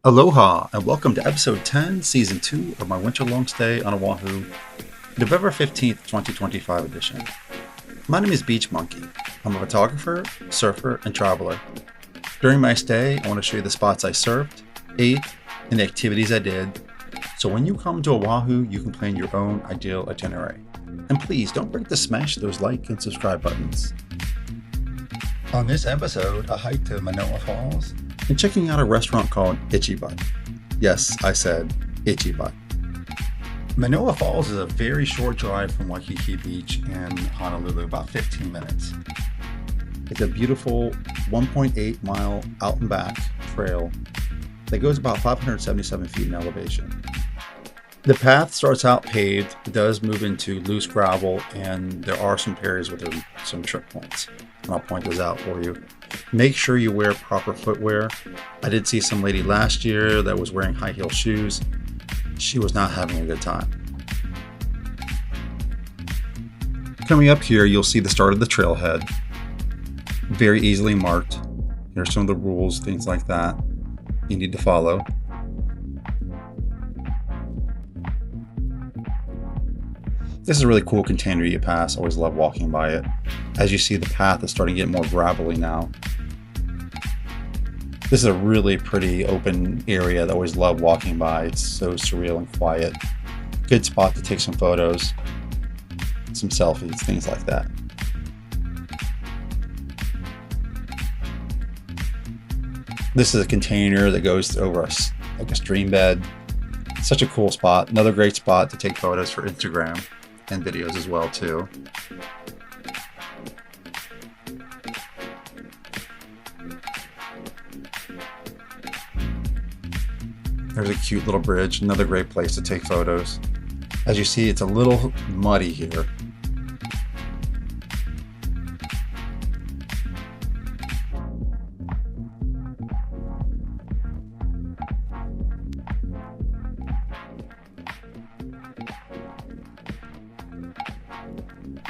Aloha and welcome to episode 10, season 2 of my winter long stay on Oahu, November 15th, 2025 edition. My name is Beach Monkey. I'm a photographer, surfer, and traveler. During my stay, I want to show you the spots I surfed, ate, and the activities I did, so when you come to Oahu, you can plan your own ideal itinerary. And please don't forget to smash those like and subscribe buttons. On this episode, I hiked to Manoa Falls and checking out a restaurant called Itchy Butt. Yes, I said Itchy Butt. Manoa Falls is a very short drive from Waikiki Beach in Honolulu, about 15 minutes. It's a beautiful 1.8 mile out and back trail that goes about 577 feet in elevation. The path starts out paved, it does move into loose gravel, and there are some areas with some trip points. And I'll point those out for you. Make sure you wear proper footwear. I did see some lady last year that was wearing high heel shoes. She was not having a good time. Coming up here, you'll see the start of the trailhead. Very easily marked. Here's some of the rules, things like that you need to follow. This is a really cool container you pass. Always love walking by it. As you see, the path is starting to get more gravelly now. This is a really pretty open area that I always love walking by. It's so surreal and quiet. Good spot to take some photos, some selfies, things like that. This is a container that goes over like a stream bed. Such a cool spot. Another great spot to take photos for Instagram and videos as well too. There's a cute little bridge, another great place to take photos. As you see, it's a little muddy here.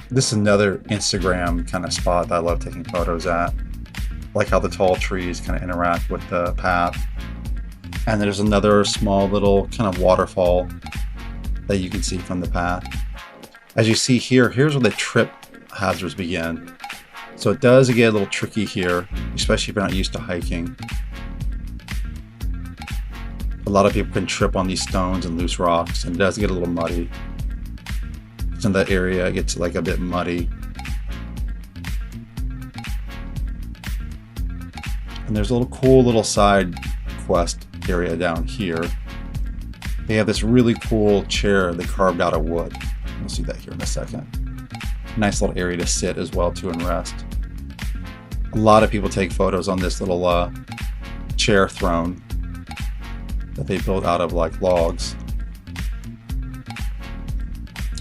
This is another Instagram kind of spot that I love taking photos at. Like how the tall trees kind of interact with the path. And there's another small little kind of waterfall that you can see from the path. As you see here, here's where the trip hazards begin. So it does get a little tricky here, especially if you're not used to hiking. A lot of people can trip on these stones and loose rocks, and it does get a little muddy. In that area, it gets like a bit muddy. And there's a little cool little side quest area down here. They have this really cool chair they carved out of wood. We'll see that here in a second. Nice little area to sit as well too and rest. A lot of people take photos on this little chair throne that they built out of like logs.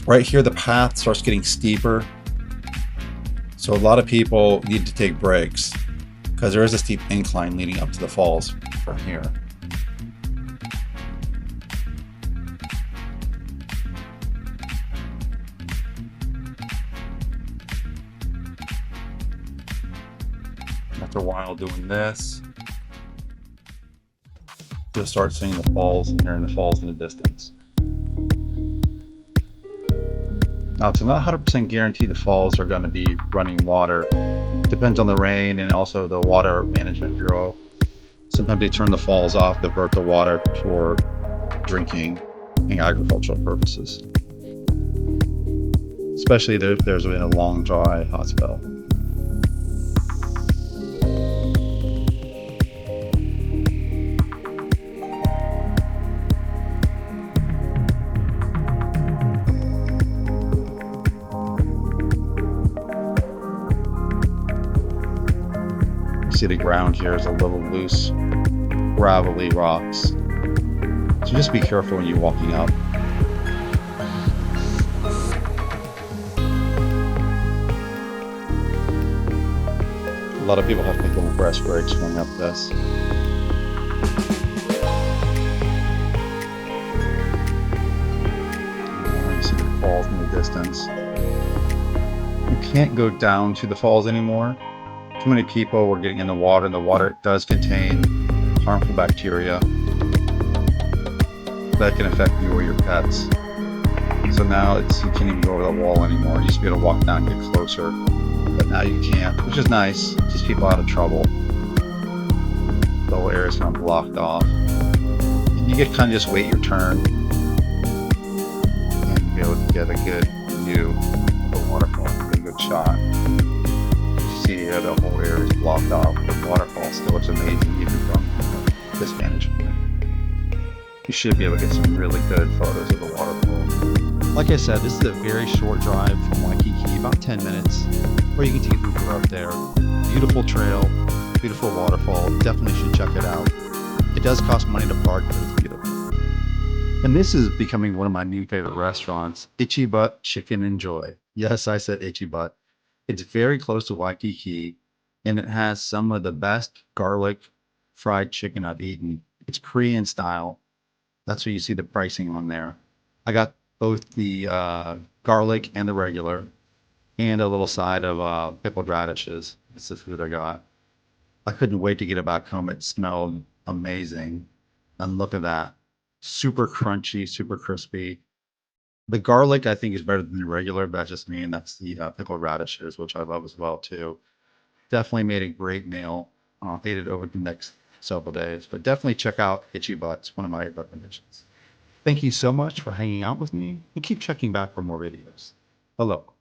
Right here, the path starts getting steeper. So a lot of people need to take breaks because there is a steep incline leading up to the falls from here. After a while doing this, you'll start seeing the falls and hearing the falls in the distance. Now, it's not 100% guaranteed the falls are going to be running water. Depends on the rain and also the Water Management Bureau. Sometimes they turn the falls off, divert the water for drinking and agricultural purposes. Especially if there's been a long, dry, hot spell. See the ground here is a little loose, gravelly rocks. So just be careful when you're walking up. A lot of people have to take little rest breaks going up this. You see the falls in the distance. You can't go down to the falls anymore. Too many people were getting in the water, and the water does contain harmful bacteria. that can affect you or your pets. So now you can't even go over the wall anymore. You used to be able to walk down and get closer, but now you can't, which is nice. Keeps people out of trouble. The whole area is kind of blocked off. And you get kind of just wait your turn and be able to get a good view of the waterfall, get a good shot. You see here the whole area is blocked off. The waterfall still looks amazing even from this vantage point. You should be able to get some really good photos of the waterfall. Like I said, this is a very short drive from Waikiki, about 10 minutes, or you can take an Uber up there. Beautiful trail, beautiful waterfall. Definitely should check it out. It does cost money to park, but it's beautiful. And this is becoming one of my new favorite restaurants, Itchy Butt Chicken and Joy. Yes, I said Itchy Butt. It's very close to Waikiki, and it has some of the best garlic fried chicken I've eaten. It's Korean style. That's where you see the pricing on there. I got both the garlic and the regular, and a little side of pickled radishes. It's the food I got. I couldn't wait to get it back home. It smelled amazing. And look at that. Super crunchy, super crispy. The garlic, I think, is better than the regular, but that's just me, and that's the pickled radishes, which I love as well, too. Definitely made a great meal. Ate it over the next several days, but definitely check out Itchy Butt. It's one of my recommendations. Thank you so much for hanging out with me, and keep checking back for more videos. Hello.